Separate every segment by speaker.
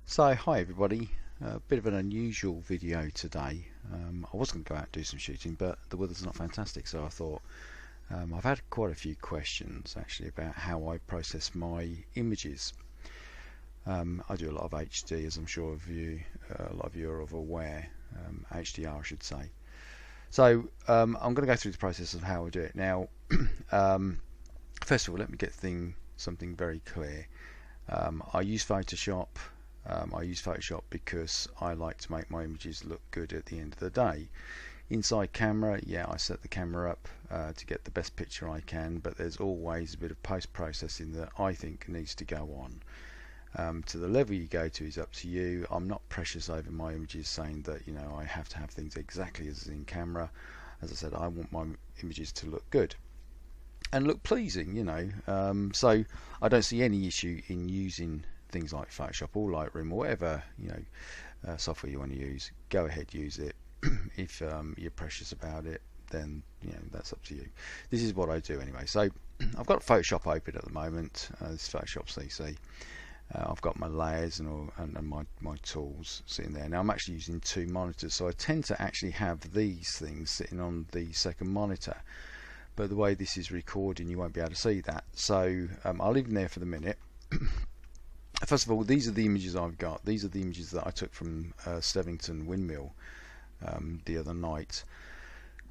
Speaker 1: So hi everybody, a bit of an unusual video today. I was going to go out and do some shooting, but the weather's not fantastic, so I thought I've had quite a few questions actually about how I process my images. I do a lot of HD, as I'm sure a lot of you are aware, HDR I should say. So I'm going to go through the process of how I do it. Now, first of all, let me get something very clear. I use Photoshop. I use Photoshop because I like to make my images look good at the end of the day. Inside camera, yeah, I set the camera up to get the best picture I can, but there's always a bit of post-processing that I think needs to go on. To the level you go to is up to you. I'm not precious over my images saying that I have to have things exactly as in camera. As I said, I want my images to look good and look pleasing. So I don't see any issue in using things like Photoshop or Lightroom or whatever software you want to use. Go ahead, use it. If you're precious about it, then that's up to you. This is what I do anyway. So I've got Photoshop open at the moment. This is Photoshop CC. I've got my layers and my tools sitting there. Now I'm actually using two monitors, so I tend to actually have these things sitting on the second monitor, but the way this is recording you won't be able to see that, so I'll leave them there for the minute. First of all, these are the images I've got. These are the images that I took from Stevington Windmill the other night.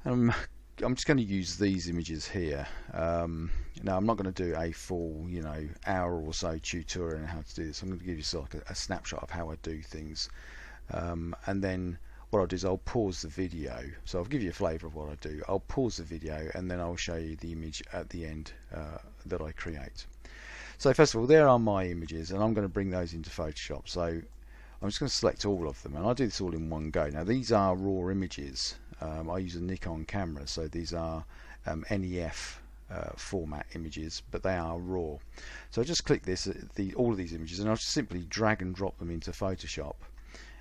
Speaker 1: I'm just going to use these images here. Now I'm not going to do a full hour or so tutorial on how to do this. I'm going to give you sort of like a snapshot of how I do things, and then what I'll do is I'll pause the video. So I'll give you a flavour of what I do. I'll pause the video and then I'll show you the image at the end that I create. So first of all, there are my images, and I'm going to bring those into Photoshop. So I'm just going to select all of them, and I'll do this all in one go. Now these are raw images. I use a Nikon camera, so these are NEF format images, but they are raw. So I just click all of these images, and I'll just simply drag and drop them into Photoshop,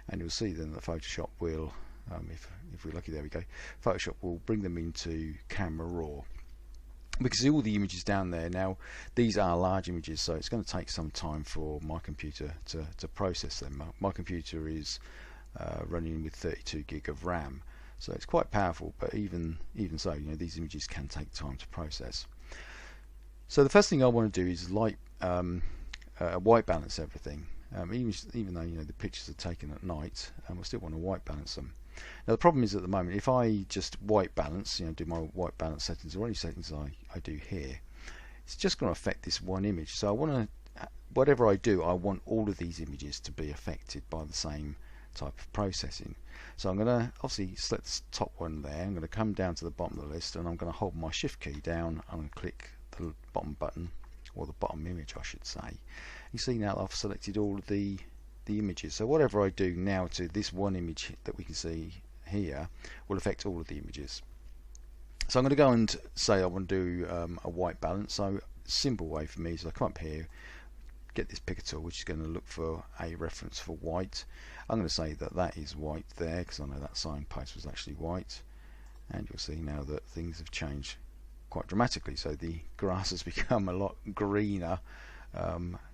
Speaker 1: and you'll see then that Photoshop will, if we're lucky, there we go, Photoshop will bring them into camera raw. We can see all the images down there. Now these are large images, so it's going to take some time for my computer to process them. My computer is running with 32 gig of RAM, so it's quite powerful, but even so, these images can take time to process. So the first thing I want to do is white balance everything. Even though the pictures are taken at night, I still want to white balance them. Now the problem is, at the moment, if I just white balance, do my white balance settings or any settings I do here, it's just going to affect this one image. So I want to, whatever I do, I want all of these images to be affected by the same type of processing. So I'm going to obviously select the top one there. I'm going to come down to the bottom of the list, and I'm going to hold my shift key down. I'm going to click the bottom button, or the bottom image I should say. You see now I've selected all of the images. So whatever I do now to this one image that we can see here will affect all of the images. So I'm going to go and say I want to do a white balance. So simple way for me is I come up here, get this picker tool, which is going to look for a reference for white. I'm going to say that is white there, because I know that signpost was actually white, and you'll see now that things have changed quite dramatically. So the grass has become a lot greener,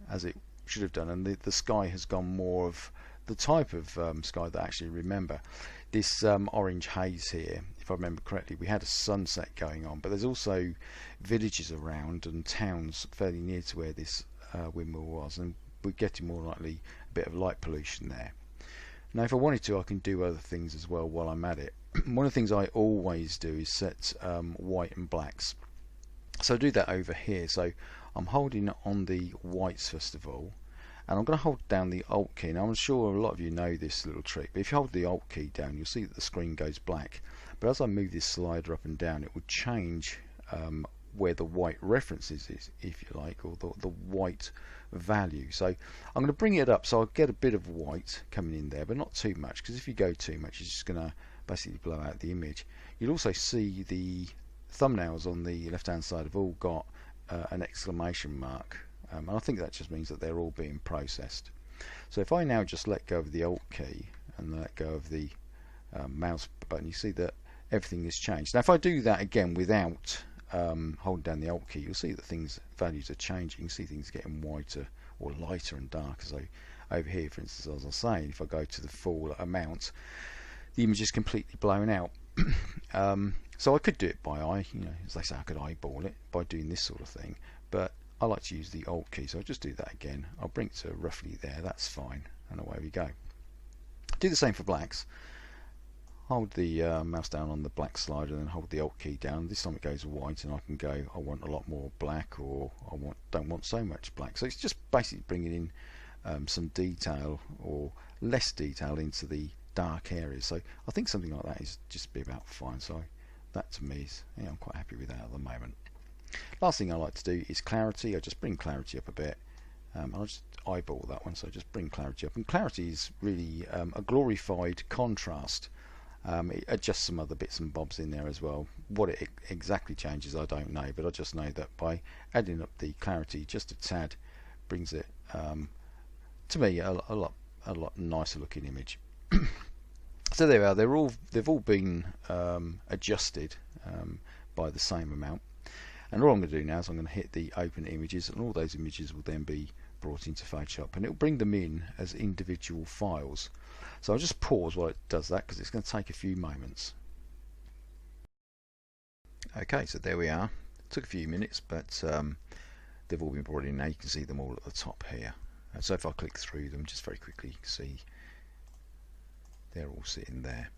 Speaker 1: as it should have done, and the sky has gone more of the type of sky that I actually remember. This orange haze here, if I remember correctly, we had a sunset going on, but there's also villages around and towns fairly near to where this windmill was, and we're getting more likely a bit of light pollution there. Now if I wanted to, I can do other things as well while I'm at it. One of the things I always do is set white and blacks. So I do that over here. So I'm holding on the whites first of all, and I'm going to hold down the Alt key. Now I'm sure a lot of you know this little trick, but if you hold the Alt key down, you'll see that the screen goes black. But as I move this slider up and down, it will change where the white reference is, if you like, or the white value. So I'm going to bring it up so I'll get a bit of white coming in there, but not too much, because if you go too much, it's just going to basically blow out the image. You'll also see the thumbnails on the left hand side have all got an exclamation mark, and I think that just means that they're all being processed. So if I now just let go of the Alt key and let go of the mouse button, you see that everything has changed. Now if I do that again without holding down the Alt key, you'll see that values are changing. You can see things getting whiter or lighter and darker. So over here, for instance, as I was saying, if I go to the full amount, the image is completely blown out. So I could do it by eye, as they say, I could eyeball it by doing this sort of thing, but I like to use the Alt key, so I'll just do that again. I'll bring it to roughly there, that's fine, and away we go. Do the same for blacks. Hold the mouse down on the black slider and then hold the Alt key down. This time it goes white and I can go, I want a lot more black, or don't want so much black. So it's just basically bringing in some detail or less detail into the dark areas. So I think something like that is just be about fine. So that to me is, I'm quite happy with that at the moment. Last thing I like to do is clarity. I just bring clarity up a bit. I'll just eyeball that one, so just bring clarity up. And clarity is really a glorified contrast. It adjusts some other bits and bobs in there as well. What it exactly changes, I don't know, but I just know that by adding up the clarity just a tad brings it, to me, a lot nicer looking image. So there we are. They've all been adjusted by the same amount. And all I'm going to do now is I'm going to hit the open images, and all those images will then be brought into Photoshop, and it will bring them in as individual files. So I'll just pause while it does that because it's going to take a few moments. Okay, so there we are. It took a few minutes, but they've all been brought in now. You can see them all at the top here. So if I click through them just very quickly, you can see they're all sitting there.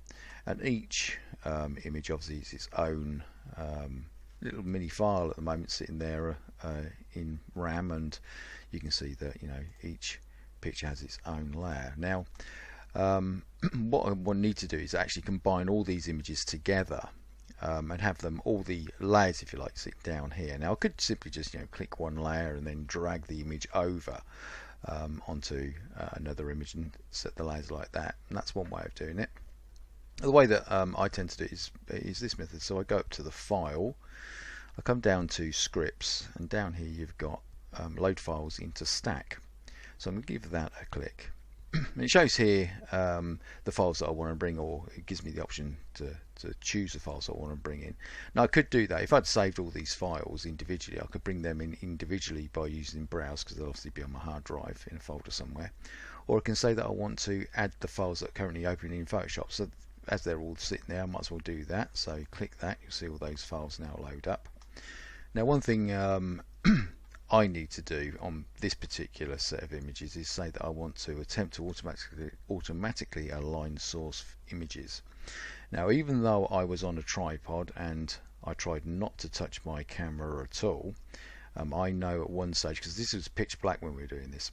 Speaker 1: And each image obviously is its own little mini file at the moment, sitting there in RAM, and you can see that each picture has its own layer. Now what I need to do is actually combine all these images together and have them, all the layers if you like, sit down here. Now I could simply just click one layer and then drag the image over onto another image and set the layers like that, and that's one way of doing it. The way that I tend to do it is this method. So I go up to the file, I come down to scripts, and down here you've got load files into stack. So I'm going to give that a click. And it shows here the files that I want to bring, or it gives me the option to choose the files that I want to bring in. Now I could do that if I'd saved all these files individually. I could bring them in individually by using browse, because they'll obviously be on my hard drive in a folder somewhere. Or I can say that I want to add the files that are currently open in Photoshop. So as they're all sitting there, I might as well do that. So click that, you'll see all those files now load up. Now one thing I need to do on this particular set of images is say that I want to attempt to automatically align source images. Now even though I was on a tripod and I tried not to touch my camera at all, I know at one stage, because this was pitch black when we were doing this,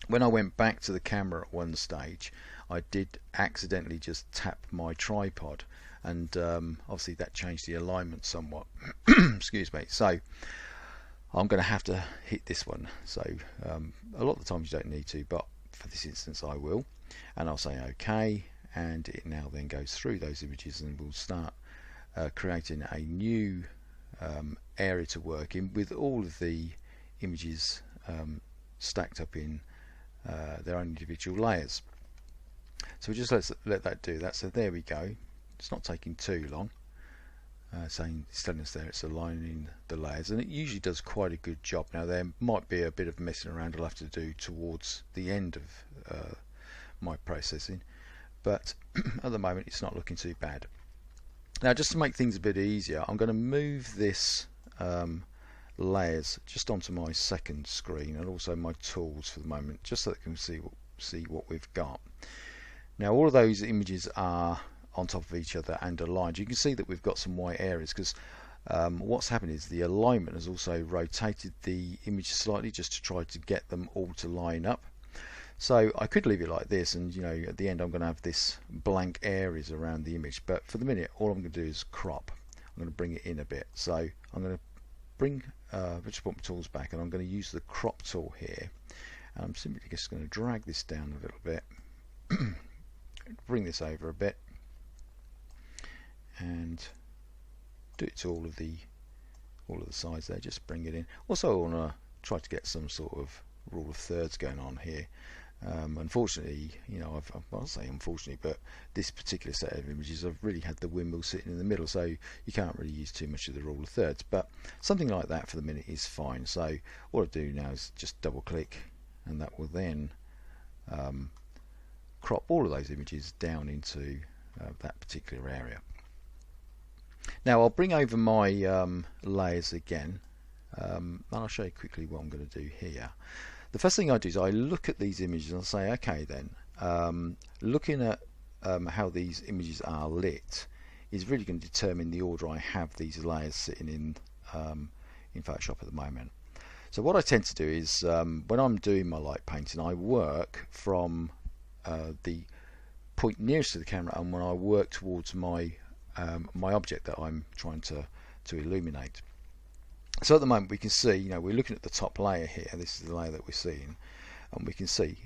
Speaker 1: when I went back to the camera at one stage, I did accidentally just tap my tripod, and obviously that changed the alignment somewhat. Excuse me. So I'm going to have to hit this one. So a lot of the times you don't need to, but for this instance I will, and I'll say OK, and it now then goes through those images and will start creating a new area to work in with all of the images stacked up in their own individual layers. So we just let that do that. So there we go. It's not taking too long. It's telling us there it's aligning the layers, and it usually does quite a good job. Now there might be a bit of messing around I'll have to do towards the end of my processing, but at the moment it's not looking too bad. Now just to make things a bit easier, I'm going to move this layers just onto my second screen, and also my tools for the moment, just so that you can see what we've got. Now all of those images are on top of each other and aligned. You can see that we've got some white areas because what's happened is the alignment has also rotated the image slightly just to try to get them all to line up. So I could leave it like this, and at the end I'm going to have this blank areas around the image, but for the minute all I'm going to do is crop. I'm going to bring it in a bit. So I'm going to bring just put my tools back, and I'm going to use the crop tool here, and I'm simply just going to drag this down a little bit, bring this over a bit, and do it to all of the sides there. Just bring it in. Also I want to try to get some sort of rule of thirds going on here. Unfortunately, I'll say unfortunately, but this particular set of images I've really had the windmill sitting in the middle, so you can't really use too much of the rule of thirds, but something like that for the minute is fine. So what I do now is just double click, and that will then crop all of those images down into that particular area. Now I'll bring over my layers again, and I'll show you quickly what I'm going to do here. The first thing I do is I look at these images and I say, okay then, looking at how these images are lit is really going to determine the order I have these layers sitting in Photoshop at the moment. So what I tend to do is when I'm doing my light painting, I work from the point nearest to the camera, and when I work towards my my object that I'm trying to illuminate. So at the moment we can see, you know, we're looking at the top layer here. This is the layer that we're seeing, and we can see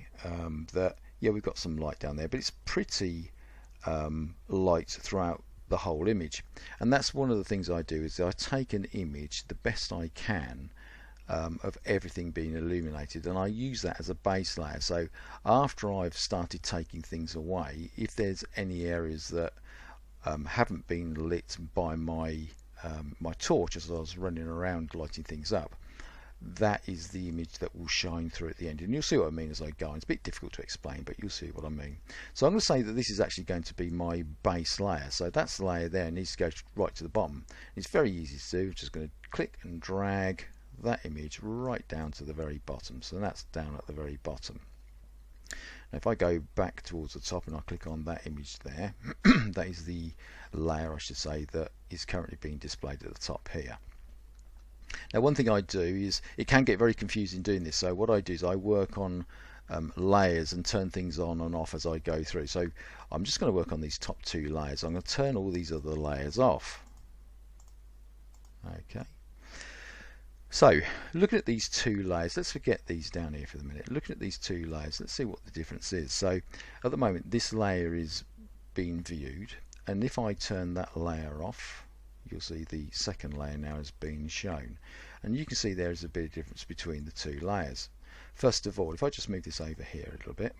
Speaker 1: that yeah, we've got some light down there, but it's pretty light throughout the whole image. And that's one of the things I do, is I take an image the best I can of everything being illuminated, and I use that as a base layer. So after I've started taking things away, if there's any areas that haven't been lit by my my torch as I was running around lighting things up, that is the image that will shine through at the end. And you'll see what I mean as I go on. It's a bit difficult to explain, but you'll see what I mean. So I'm going to say that this is actually going to be my base layer. So that's the layer there, it needs to go right to the bottom. It's very easy to do. I'm just going to click and drag that image right down to the very bottom. So that's down at the very bottom. Now if I go back towards the top and I click on that image there, that is the layer, I should say, that is currently being displayed at the top here. Now one thing I do is, it can get very confusing doing this, so what I do is I work on layers and turn things on and off as I go through. So I'm just going to work on these top two layers. I'm going to turn all these other layers off. Okay. So looking at these two layers, let's forget these down here for the minute. Looking at these two layers, let's see what the difference is. So at the moment this layer is being viewed, and if I turn that layer off, you'll see the second layer now has been shown, and you can see there is a bit of difference between the two layers. First of all, if I just move this over here a little bit,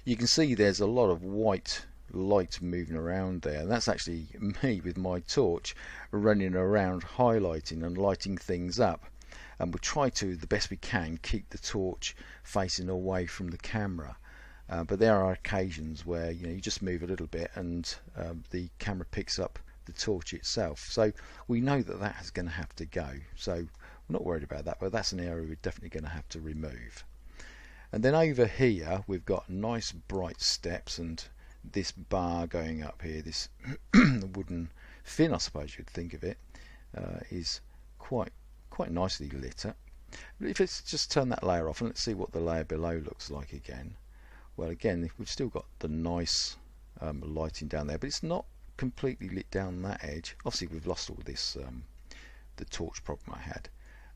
Speaker 1: you can see there's a lot of white light moving around there, and that's actually me with my torch running around highlighting and lighting things up. And we'll try to, the best we can, keep the torch facing away from the camera. But there are occasions where, you know, you just move a little bit and the camera picks up the torch itself. So we know that that is going to have to go. So we're not worried about that, but that's an area we're definitely going to have to remove. And then over here we've got nice bright steps, and this bar going up here, this wooden fin, I suppose you'd think of it, is quite nicely lit up. But if it's just turn that layer off and let's see what the layer below looks like again. Well, again, we've still got the nice lighting down there, but it's not completely lit down that edge. Obviously we've lost all this the torch problem I had.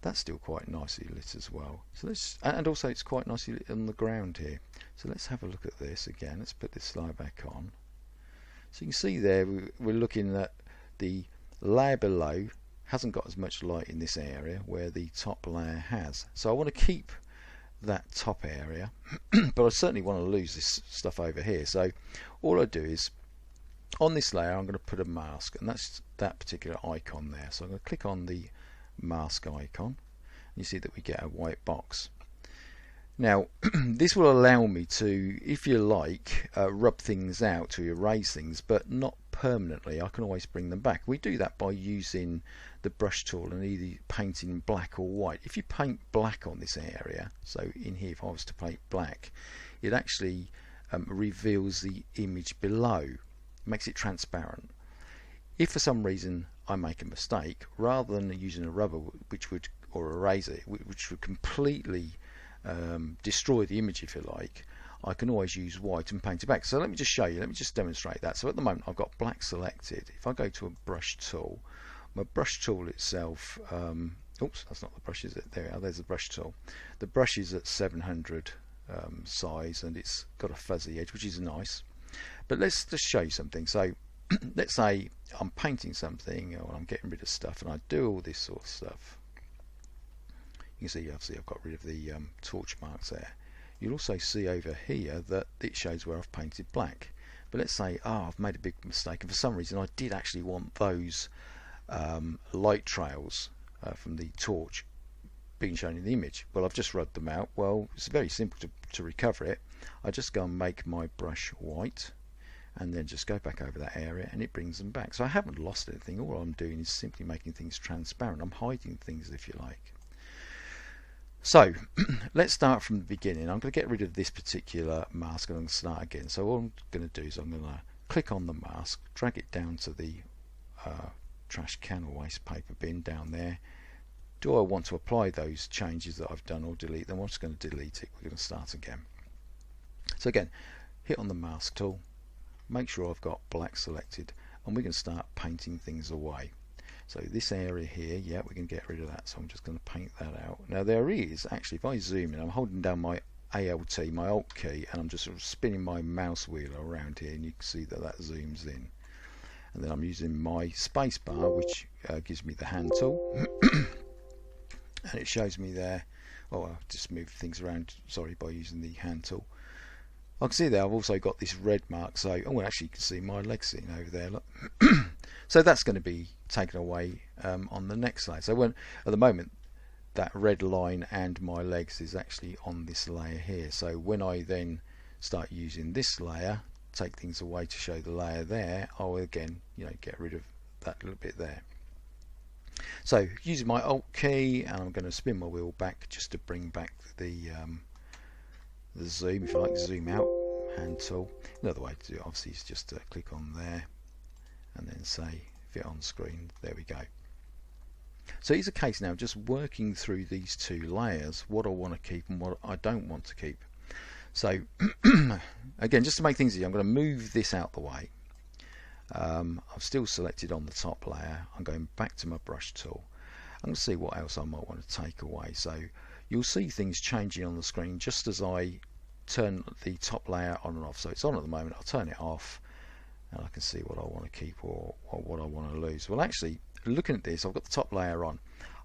Speaker 1: That's still quite nicely lit as well. So let's, and also it's quite nicely lit on the ground here. So let's have a look at this again. Let's put this slide back on. So you can see there we're looking at the layer below hasn't got as much light in this area where the top layer has. So I want to keep that top area, but I certainly want to lose this stuff over here. So all I do is on this layer I'm going to put a mask, and that's that particular icon there. So I'm going to click on the mask icon. You see that we get a white box. Now this will allow me to, if you like, rub things out to erase things, but not permanently. I can always bring them back. We do that by using the brush tool and either painting black or white. If you paint black on this area, so in here if I was to paint black, it actually reveals the image below, makes it transparent. If for some reason I make a mistake, rather than using a rubber which would, or eraser, which would completely destroy the image if you like, I can always use white and paint it back. So let me just show you, let me just demonstrate that. So at the moment I've got black selected. If I go to a brush tool, my brush tool itself, oops, that's not the brush, is it? There we are, there's the brush tool. The brush is at 700 size, and it's got a fuzzy edge, which is nice. But let's just show you something. So let's say I'm painting something, or I'm getting rid of stuff, and I do all this sort of stuff. You can see obviously I've got rid of the torch marks there. You'll also see over here that it shows where I've painted black. But let's say, I've made a big mistake, and for some reason I did actually want those light trails from the torch being shown in the image. Well, I've just rubbed them out. Well, it's very simple to recover it. I just go and make my brush white and then just go back over that area and it brings them back. So I haven't lost anything. All I'm doing is simply making things transparent. I'm hiding things, if you like. So let's start from the beginning. I'm going to get rid of this particular mask and I'm going to start again. So all I'm going to do is I'm going to click on the mask, drag it down to the trash can or waste paper bin down there. Do I want to apply those changes that I've done or delete them? I'm just going to delete it. We're going to start again. So again, hit on the mask tool, make sure I've got black selected, and we're going to start painting things away. So this area here, yeah, we can get rid of that, so I'm just going to paint that out. Now there is, actually, if I zoom in, I'm holding down my ALT, my Alt key, and I'm just sort of spinning my mouse wheel around here, and you can see that that zooms in. And then I'm using my space bar, which gives me the hand tool. And it shows me there, oh, I'll just move things around, sorry, by using the hand tool. I can see there I've also got this red mark, so, oh, well, actually you can see my legs sitting over there, look. So that's going to be taken away on the next layer. So when, at the moment, that red line and my legs is actually on this layer here. So when I then start using this layer, take things away to show the layer there, I'll again, you know, get rid of that little bit there. So using my Alt key, and I'm going to spin my wheel back just to bring back the zoom, if you like, zoom out hand tool. Another way to do it obviously is just to click on there and then say fit on screen. There we go. So it's a case now just working through these two layers, what I want to keep and what I don't want to keep. So again, just to make things easy, I'm going to move this out the way. I've still selected on the top layer. I'm going back to my brush tool. I'm going to see what else I might want to take away. So you'll see things changing on the screen just as I turn the top layer on and off. So it's on at the moment, I'll turn it off and I can see what I want to keep or what I want to lose. Well, actually, looking at this, I've got the top layer on.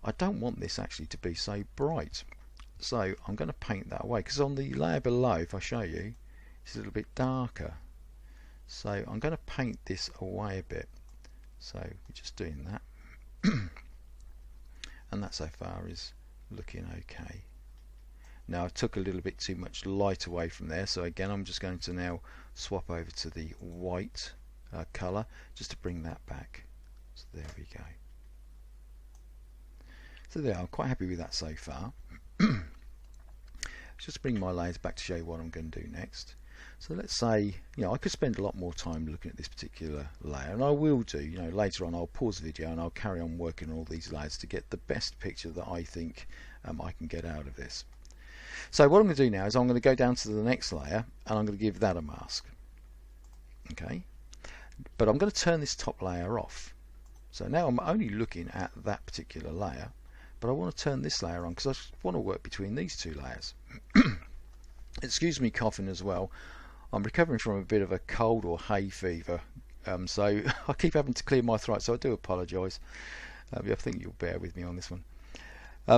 Speaker 1: I don't want this actually to be so bright. So I'm going to paint that away, because on the layer below, if I show you, it's a little bit darker. So I'm going to paint this away a bit. So we're just doing that. And that so far is looking okay. Now I took a little bit too much light away from there, so again I'm just going to now swap over to the white colour just to bring that back. So there we go. So there, I'm quite happy with that so far. Just bring my layers back to show you what I'm going to do next. So let's say, you know, I could spend a lot more time looking at this particular layer, and I will do, you know, later on I'll pause the video and I'll carry on working on all these layers to get the best picture that I think I can get out of this. So what I'm going to do now is I'm going to go down to the next layer and I'm going to give that a mask. Okay, but I'm going to turn this top layer off. So now I'm only looking at that particular layer, but I want to turn this layer on because I just want to work between these two layers. Excuse me coughing as well. I'm recovering from a bit of a cold or hay fever, so I keep having to clear my throat, so I do apologise. I think you'll bear with me on this one.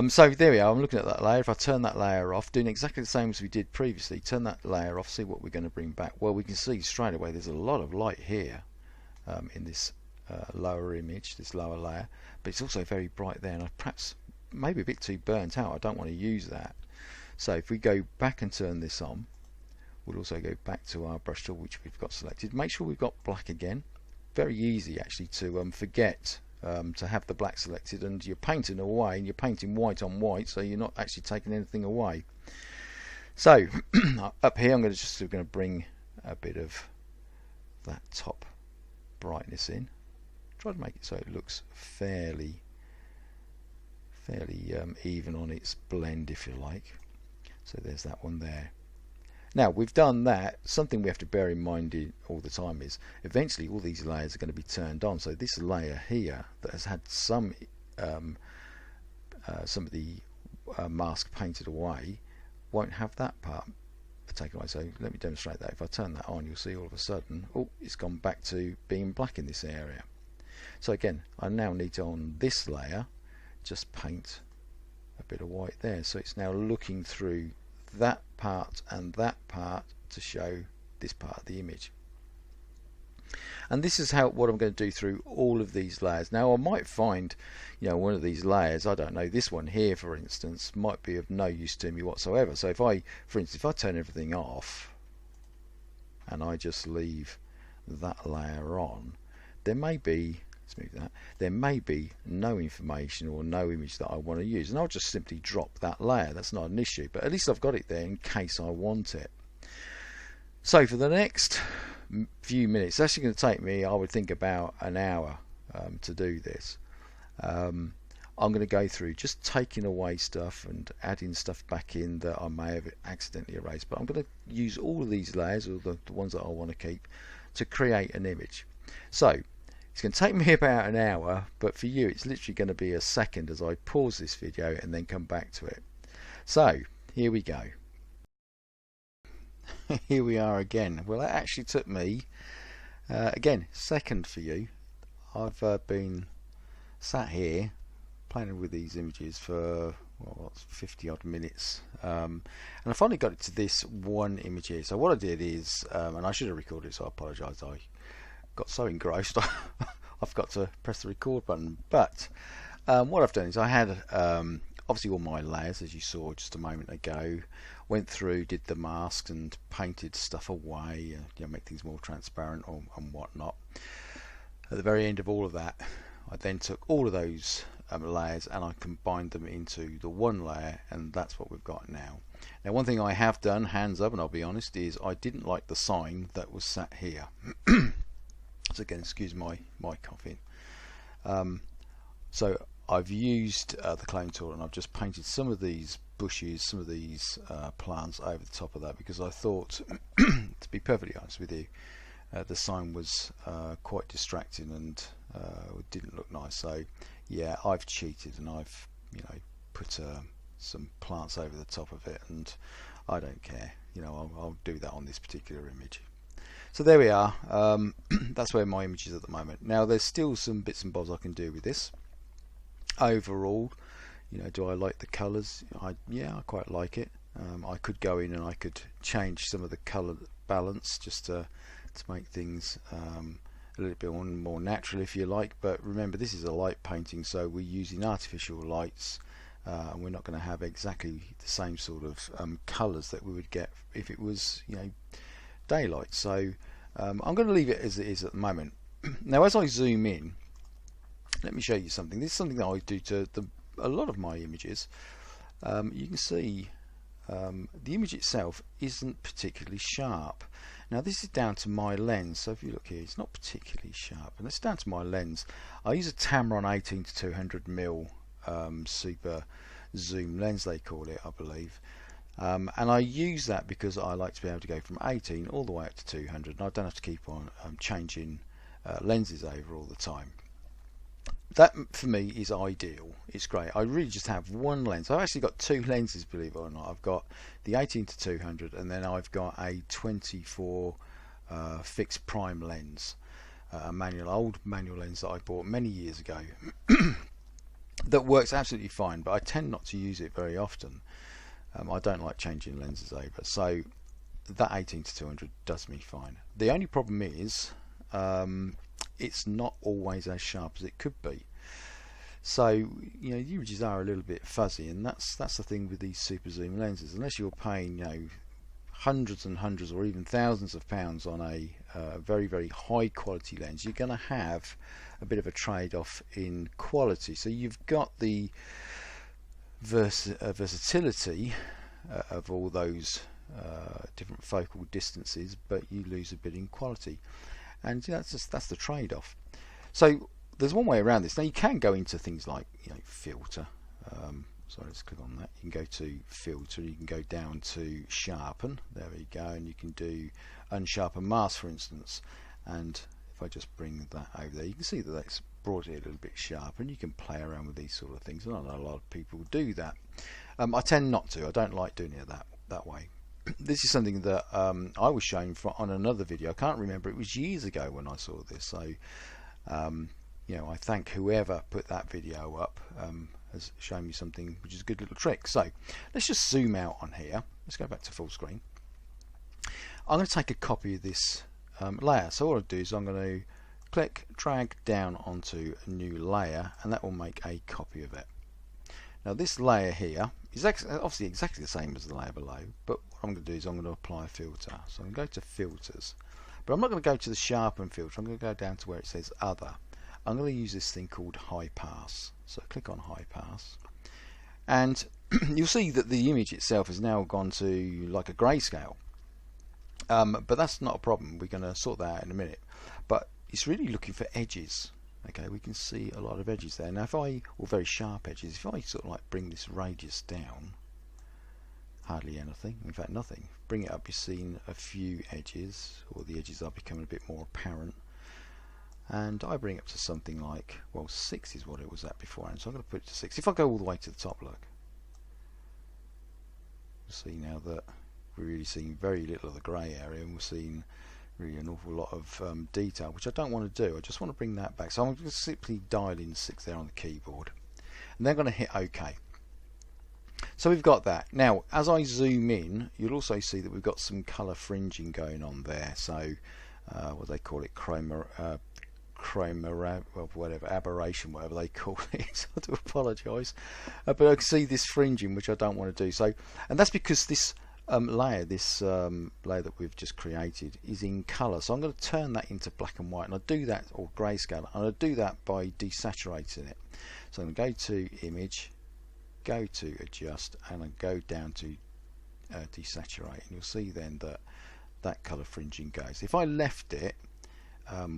Speaker 1: So there we are, I'm looking at that layer. If I turn that layer off, doing exactly the same as we did previously, turn that layer off, see what we're going to bring back. Well, we can see straight away there's a lot of light here in this lower image, this lower layer, but it's also very bright there, and I perhaps maybe a bit too burnt out. I don't want to use that. So if we go back and turn this on, we'll also go back to our brush tool, which we've got selected. Make sure we've got black again. Very easy actually to forget to have the black selected, and you're painting away and you're painting white on white, so you're not actually taking anything away. So up here I'm just going to bring a bit of that top brightness in. Try to make it so it looks fairly even on its blend, if you like. So there's that one there. Now we've done that. Something we have to bear in mind all the time is eventually all these layers are going to be turned on. So this layer here that has had some of the mask painted away won't have that part taken away. So let me demonstrate that. If I turn that on, you'll see all of a sudden, oh, it's gone back to being black in this area. So again, I now need to, on this layer, just paint a bit of white there, so it's now looking through that part and that part to show this part of the image. And this is what I'm going to do through all of these layers. Now I might find, one of these layers, I don't know, this one here for instance, might be of no use to me whatsoever. So for instance, if I turn everything off and I just leave that layer on, there may be, let's move that, there may be no information or no image that I want to use, and I'll just simply drop that layer. That's not an issue, but at least I've got it there in case I want it. So for the next few minutes, it's actually going to take me, I would think, about an hour to do this. I'm going to go through just taking away stuff and adding stuff back in that I may have accidentally erased, but I'm going to use all of these layers, or the ones that I want to keep, to create an image. So it's going to take me about an hour, but for you it's literally going to be a second as I pause this video and then come back to it. So here we go. Here we are again. Well, that actually took me again second for you. I've been sat here playing with these images for 50 odd minutes, and I finally got it to this one image here. So what I did is, and I should have recorded it, so I apologise, I got so engrossed I forgot to press the record button. But what I've done is I had obviously all my layers, as you saw just a moment ago, went through, did the masks and painted stuff away, make things more transparent and whatnot. At the very end of all of that, I then took all of those layers and I combined them into the one layer, and that's what we've got now. Now, one thing I have done, hands up, and I'll be honest, is I didn't like the sign that was sat here. So again, excuse my coughing. So I've used the clone tool and I've just painted some of these bushes, some of these plants over the top of that, because I thought, to be perfectly honest with you, the sign was quite distracting and didn't look nice. So yeah, I've cheated and I've put some plants over the top of it, and I don't care. I'll do that on this particular image. So there we are. That's where my image is at the moment. Now there's still some bits and bobs I can do with this. Overall, do I like the colours? Yeah, I quite like it. I could go in and I could change some of the colour balance just to make things a little bit more natural, if you like. But remember, this is a light painting, so we're using artificial lights, and we're not going to have exactly the same sort of colours that we would get if it was daylight. So I'm going to leave it as it is at the moment. Now as I zoom in, let me show you something. This is something that I do to a lot of my images. You can see the image itself isn't particularly sharp. Now this is down to my lens, so if you look here, it's not particularly sharp, and it's down to my lens. I use a Tamron 18-200mm super zoom lens, they call it, I believe. And I use that because I like to be able to go from 18 all the way up to 200, and I don't have to keep on changing lenses over all the time. That for me is ideal. It's great. I really just have one lens. I've actually got two lenses, believe it or not. I've got the 18-200, and then I've got a 24 fixed prime lens, a old manual lens that I bought many years ago that works absolutely fine, but I tend not to use it very often. I don't like changing lenses over, so that 18-200 does me fine. The only problem is it's not always as sharp as it could be. So the images are a little bit fuzzy, and that's the thing with these super zoom lenses. Unless you're paying hundreds and hundreds or even thousands of pounds on a very, very high quality lens, you're going to have a bit of a trade-off in quality. So you've got the versatility of all those different focal distances, but you lose a bit in quality, and that's the trade-off. So there's one way around this. Now you can go into things like filter. Sorry, let's click on that. You can go to filter, you can go down to sharpen, there we go, and you can do unsharpen mask, for instance. And if I just bring that over there, you can see that that's brought it a little bit sharper, and you can play around with these sort of things. And I know a lot of people do that. I tend not to. I don't like doing it that way. This is something that I was shown on another video. I can't remember, it was years ago when I saw this. So I thank whoever put that video up, has shown me something which is a good little trick. So let's just zoom out on here. Let's go back to full screen. I'm going to take a copy of this layer. So all I do is I'm going to click, drag down onto a new layer, and that will make a copy of it. Now this layer here is obviously exactly the same as the layer below, but what I'm going to do is I'm going to apply a filter. So I'm going to go to filters, but I'm not going to go to the sharpen filter. I'm going to go down to where it says other. I'm going to use this thing called high pass. So click on high pass, and you'll see that the image itself has now gone to like a grayscale. But that's not a problem. We're going to sort that out in a minute. But it's really looking for edges. Okay, we can see a lot of edges there. Now if I, or very sharp edges, if I sort of like bring this radius down, hardly anything, in fact nothing. Bring it up, you're seeing a few edges, or the edges are becoming a bit more apparent. And I bring it up to something like, well, 6 is what it was at before, and so I'm going to put it to 6. If I go all the way to the top, look, you'll see now that we're really seeing very little of the grey area, and we're seeing really an awful lot of detail, which I don't want to do. I just want to bring that back. So I'm going to simply dial in 6 there on the keyboard, and then I'm going to hit OK. So we've got that. Now as I zoom in, you'll also see that we've got some colour fringing going on there. So what do they call it, whatever, aberration, whatever they call it. I do apologise, but I can see this fringing, which I don't want to do. So, and that's because this layer that we've just created is in colour. So I'm going to turn that into black and white, and I do that, or grayscale, and I do that by desaturating it. So I'm going to go to image, go to adjust, and I go down to desaturate, and you'll see then that that colour fringing goes. If I left it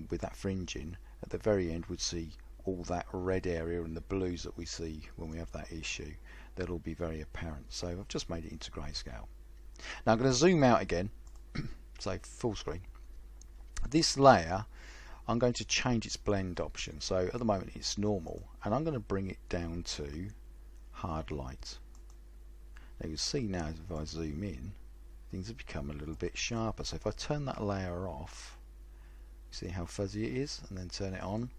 Speaker 1: with that fringing, at the very end would see all that red area and the blues that we see when we have that issue. That'll be very apparent. So I've just made it into grayscale. Now I'm going to zoom out again, so full screen. This layer, I'm going to change its blend option. So at the moment it's normal, and I'm going to bring it down to hard light. Now you'll see now if I zoom in, things have become a little bit sharper. So if I turn that layer off, see how fuzzy it is, and then turn it on,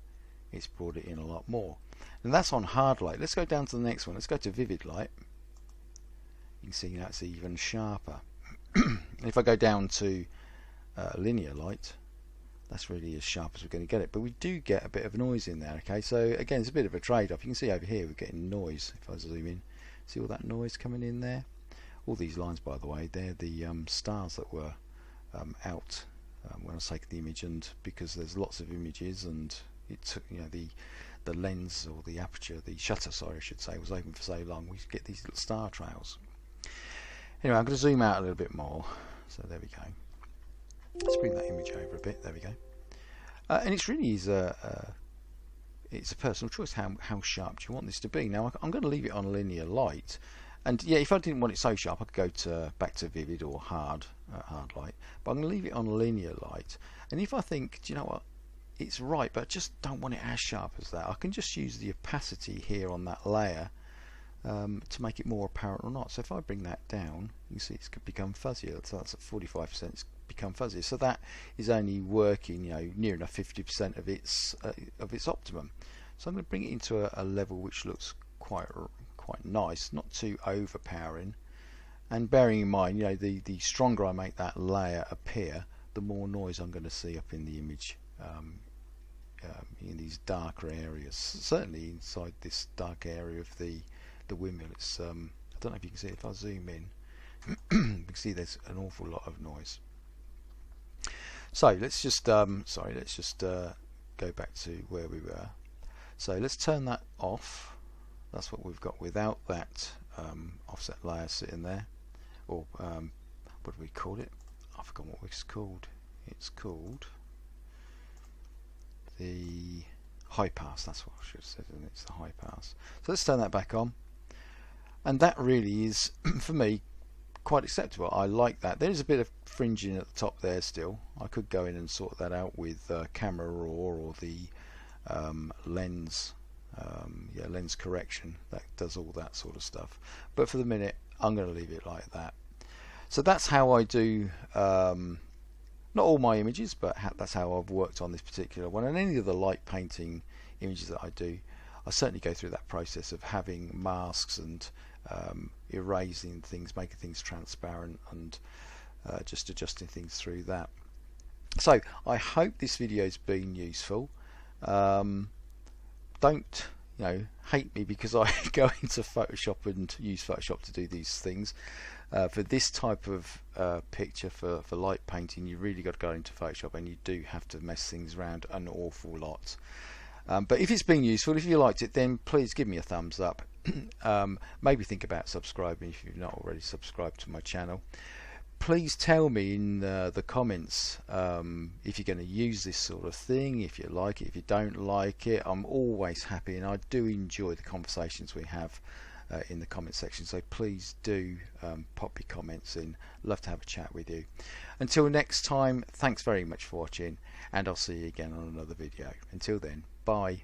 Speaker 1: it's brought it in a lot more. And that's on hard light. Let's go down to the next one. Let's go to vivid light. You can see that's even sharper. If I go down to linear light, that's really as sharp as we're going to get it, but we do get a bit of noise in there. Okay, so again it's a bit of a trade-off. You can see over here we're getting noise. If I zoom in, see all that noise coming in there. All these lines, by the way, they're the stars that were out when I was taking the image, and because there's lots of images, and it took, you know, the lens, or the aperture, the shutter, sorry I should say, was open for so long, we get these little star trails. Anyway, I'm going to zoom out a little bit more. So there we go. Let's bring that image over a bit. There we go. And it's really it's a personal choice how sharp do you want this to be. Now I'm going to leave it on linear light, and yeah, if I didn't want it so sharp, I could go back to vivid or hard light. But I'm going to leave it on linear light. And if I think, do you know what, it's right, but I just don't want it as sharp as that, I can just use the opacity here on that layer to make it more apparent or not. So if I bring that down, you can see it's become fuzzier. So that's at 45%. It's become fuzzy. So that is only working, you know, near enough 50% of its optimum. So I'm going to bring it into a level which looks quite nice, not too overpowering. And bearing in mind, you know, the stronger I make that layer appear, the more noise I'm going to see up in the image. In these darker areas, certainly inside this dark area of the windmill, it's I don't know if you can see it. If I zoom in, you can see there's an awful lot of noise. So let's just go back to where we were. So let's turn that off. That's what we've got without that offset layer sitting there, or what do we call it? I forgot what it's called. It's called the high pass. That's what I should have said, and it's the high pass. So let's turn that back on, and that really is for me quite acceptable. I like that. There's a bit of fringing at the top there still. I could go in and sort that out with Camera Raw or the lens lens correction that does all that sort of stuff, but for the minute I'm going to leave it like that. So that's how I do not all my images, but that's how I've worked on this particular one. And any of the light painting images that I do, I certainly go through that process of having masks and erasing things, making things transparent, and just adjusting things through that. So I hope this video has been useful. Don't hate me because I go into Photoshop and use Photoshop to do these things. For this type of picture, for light painting, you really got to go into Photoshop, and you do have to mess things around an awful lot. But if it's been useful, if you liked it, then please give me a thumbs up. Maybe think about subscribing if you've not already subscribed to my channel. Please tell me in the comments if you're going to use this sort of thing, if you like it, if you don't like it. I'm always happy, and I do enjoy the conversations we have in the comment section, so please do pop your comments in. Love to have a chat with you. Until next time, thanks very much for watching, and I'll see you again on another video. Until then, bye.